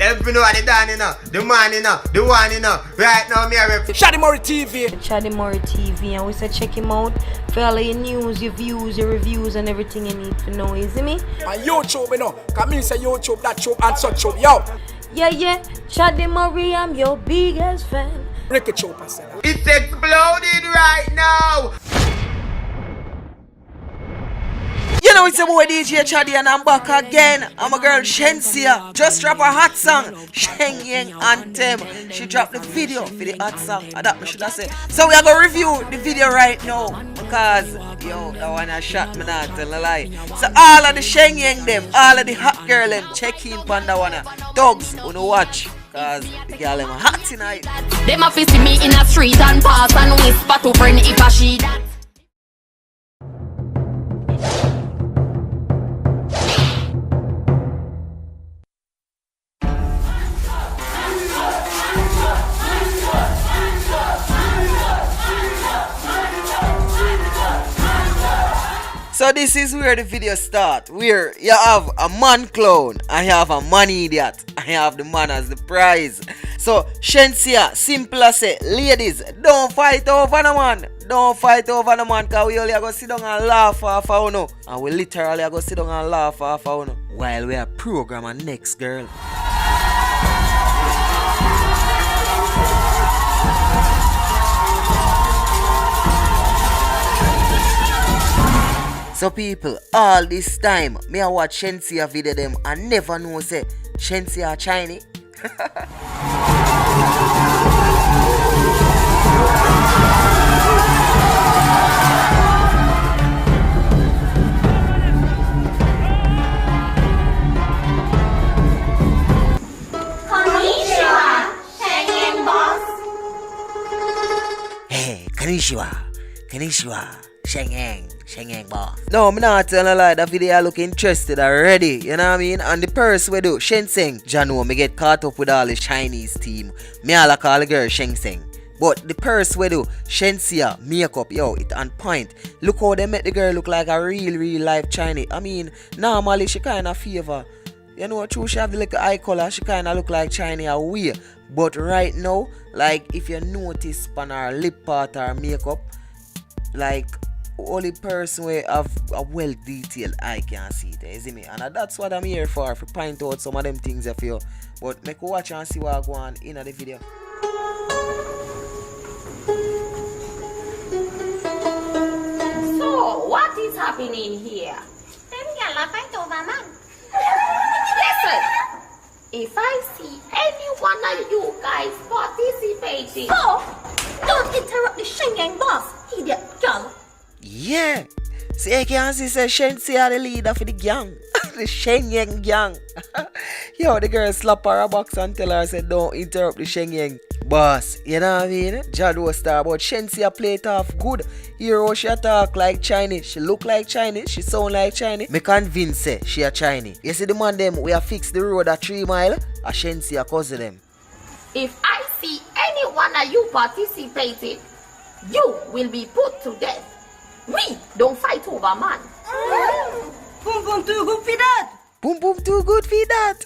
Everyone the done, you know. The man, you know. The one, you know. Right now, me have Chaddy TV. Chaddy TV, and we say check him out for all of your news, your views, your reviews, and everything you need to know. You see me? And YouTube, you know. Come in, say YouTube, that tube, and such tube. Yo. Yeah. Chaddy, I'm your biggest fan. Break it, chop, I said. It's exploded right now. You know it's your boy DJ Chaddy and I'm back again. I'm a girl Shenseea. Just drop a hot song, Shenyeng Anthem. She dropped the video for the hot song. That me should have said. So we are gonna review the video right now because that one I shot me not tell a lie. So all of the Shenyeng them, all of the hot girl them, check in on that one. Dogs wanna watch. Cause the girl them hot tonight. Them a see me in a street and pass and whisper to friend if a she that. So this is where the video starts, where you have a man clown, and you have a man idiot, and you have the man as the prize. So Shenseea, simple as say, ladies, don't fight over the man. Don't fight over the man, because we only go sit down and laugh off of uno. And we literally go sit down and laugh off of uno. While we are programming next girl. So people, all this time, me I watch Shenseea video them and never know say Shenseea Chiney. Hey, Konnichiwa. Shenyeng boss. No, I'm not telling a lie, that video I look interested already, you know what I mean? And the purse we do, Shenseng, Jano, me get caught up with all the Chinese team. Me all call the girl Shenseng. But the purse we do, Shenseea, makeup, it on point. Look how they make the girl look like a real life Chinese. I mean, normally she kind of favor. You know, true, she have the little eye color, she kind of look like Chinese away. But right now, like if you notice on her lip part or makeup, like only person where have a well detailed eye can see it, you see me? And that's what I'm here for point out some of them things if you. But make you watch and see what go on in the video. So, what is happening here? Listen, if I see any one of you guys participating, don't interrupt the Shenyeng boss, idiot girl. Yeah. See, I can see say Shenseea the leader for the gang. The Shenyeng gang. Yo, the girl slap her a box and tell her say don't interrupt the Shenyeng boss. You know what I mean? Jadwo star, but Shenseea play it off good. Hear how she talk like Chinese. She look like Chinese. She sound like Chinese. Me convince say she a Chinese. You see the man them we have fixed the road at 3 mile. A Shenseea cousin them. If I see any one of you participating, you will be put to death. We don't fight over man. Boom boom too good for that. Boom boom too good for that.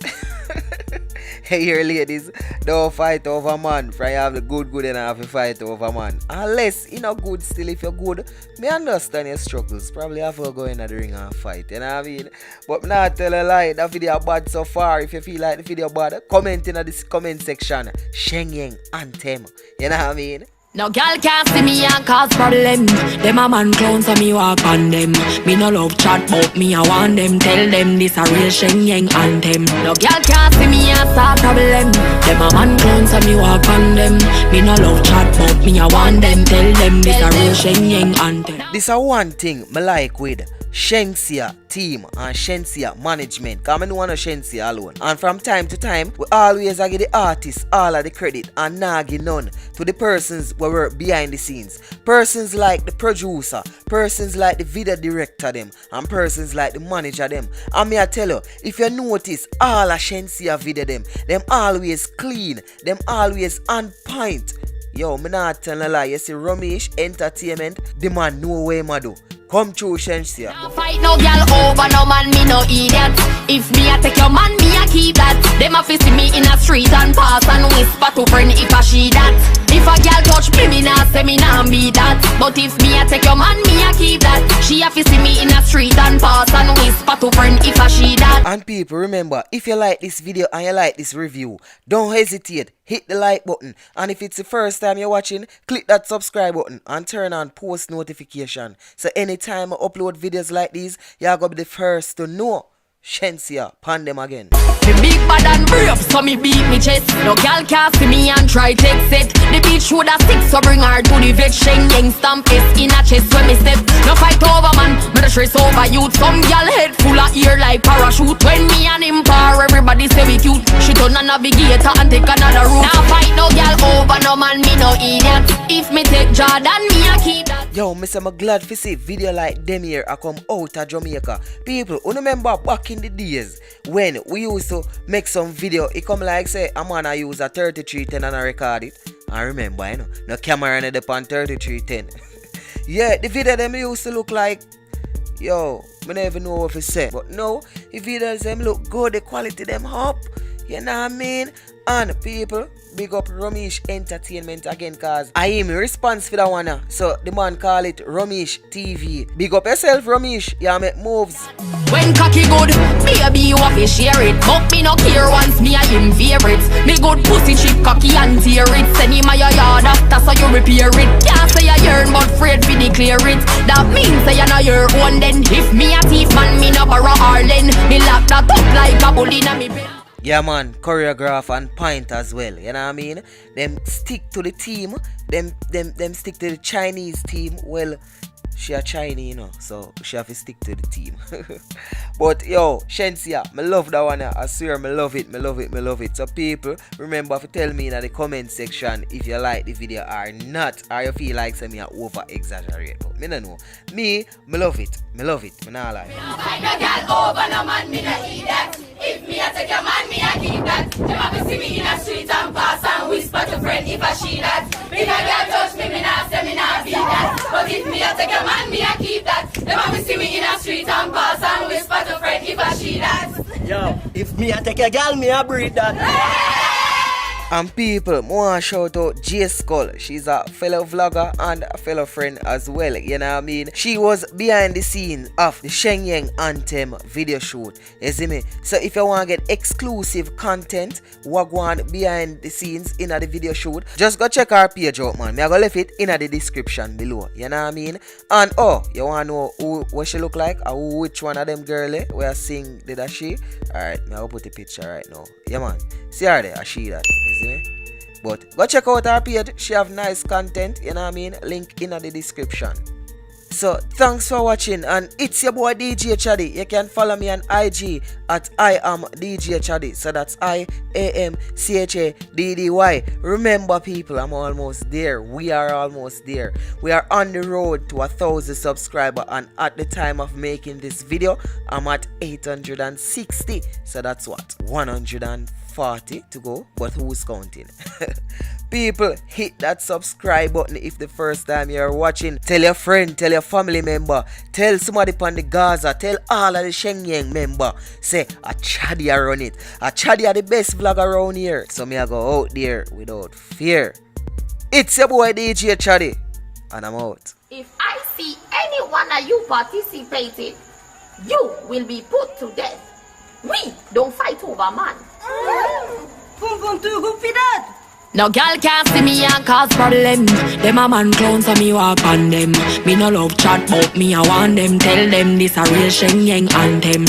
Hey here ladies, don't fight over man. For you have the good and have to fight over man. Unless you know good still, if you're good, me understand your struggles. Probably have to go in the ring and fight, you know what I mean? But not tell a lie, that video bad so far. If you feel like the video bad, comment in the comment section. Shenyeng Anthem, you know what I mean? No girl can't see me and cause problem. Them a man clown so me walk on them. Me no love chat but me I want them. Tell them this a real Shenyeng Anthem. No girl can't see me and start problem. Them a man clown so me walk on them. Me no love chat but me I want them. Tell them this a real Shenyeng Anthem. This a one thing me like with Shenseea team and Shenseea management, because I don't want to Shenseea alone. And from time to time, we always give the artists all of the credit and not give none to the persons who work behind the scenes. Persons like the producer, persons like the video director them, and persons like the manager them. And me I tell you, if you notice all of Shenseea video them always clean, them always on point. Yo, me not tell a lie. You see Ramesh Entertainment, the man know what him do. Come true, Shenseea. Now fight no girl over no man, me no idiot. If me a take your man, me a keep that. Them a fi see me in a street and pass and whisper to friend if a she that. If a girl touch me, me nah say me nah be that. But if me a take your man, me a keep that. She a fi see me in a street and pass and whisper to friend if a she that. And people, remember, if you like this video and you like this review, don't hesitate. Hit the like button, and if it's the first time you're watching, click that subscribe button and turn on post notification. So anytime I upload videos like these, you're gonna be the first to know. Shenseea, pan them again. Me big bad and brave, so me beat me chest. No gal can't see me and try take set. The bitch would have stick, so bring her to the vet. Shenyeng stamp is in a chest when me step. No fight over man, me the stress over youth. Some gal head full of ear like parachute. When me and him par, everybody say we cute. She turn a navigator and take another route. Now fight no gal over no man, me no idiot. If me take Jordan, me a keep that. Yo, Mr. I'm glad to see video like them here I come out of Jamaica. People, who remember back in the days when we used to make some video, it come like say a man I use a 3310 and I record it. I remember, you know, no camera in the on 3310. Yeah, the video them used to look like, yo, I never know what to say. But no, the videos them look good, the quality them up. You know what I mean? And people, big up Romish Entertainment again, cause I am response for that one. So the man call it Romish TV. Big up yourself, Romish. You make moves. When cocky good, baby you have to share it. But me no care once me I him favorites. Me good pussy chip cocky and tear it. Send him a your yard after so you repair it. Can't say I yearn but afraid to declare it. That means say you know your own then. If me a thief man, me no borrow Harlan. Me lock that up like a bull in a me bed. Yeah man, choreograph and point as well, you know what I mean? Them stick to the team, them stick to the Chinese team. Well, she a Chinese, you know, so she have to stick to the team. But yo, Shenseea, me love that one. I swear me love it, me love it, me love it. So people, remember to tell me in the comment section if you like the video or not, or you feel like some me over exaggerate. But me no know. Me love it, me love it, me not lie. Me no find no girl over no man, me no eat that. If me a take your man, me a keep that. Them a fi see me in a street and pass and whisper to friend if a she that. Me no girl touch me, me nah say me nah be that. But if me a take your man, me a keep that. Them a fi see me in a street and pass and whisper to friend if a she that. Yo, if me a take a girl, me a breed that. And people, I want to shout out JAESKULL. She's a fellow vlogger and a fellow friend as well. You know what I mean? She was behind the scenes of the Shenyeng Anthem video shoot. You see me? So if you want to get exclusive content, what go on behind the scenes in the video shoot, just go check our page out, man. I go left it in the description below. You know what I mean? And oh, you want to know what she look like? Or which one of them girl where I sing did that she? Alright, I will put the picture right now. Yeah man. See her there, I see that. But go check out her page, she have nice content, you know what I mean? Link in the description. So thanks for watching, and it's your boy DJ Chaddy. You can follow me on IG at I am DJ Chaddy. So that's IAMCHADDY. Remember people, I'm almost there. We are almost there. We are on the road to 1,000 subscribers, and at the time of making this video, I'm at 860. So that's what? 140 to go, but who's counting? People, hit that subscribe button if the first time you're watching. Tell your friend, tell your family member, tell somebody on the Gaza, tell all of the Shenyeng member. Say, a Chaddy run it. A Chaddy are the best vlog around here. So me I go out there without fear. It's your boy DJ Chaddy, and I'm out. If I see any one of you participating, you will be put to death. We don't fight over man. No girl can't see me and cause problem. Them a man clown so me walk on them. Me no love chat but me I want them. Tell them this a real Shenyeng Anthem.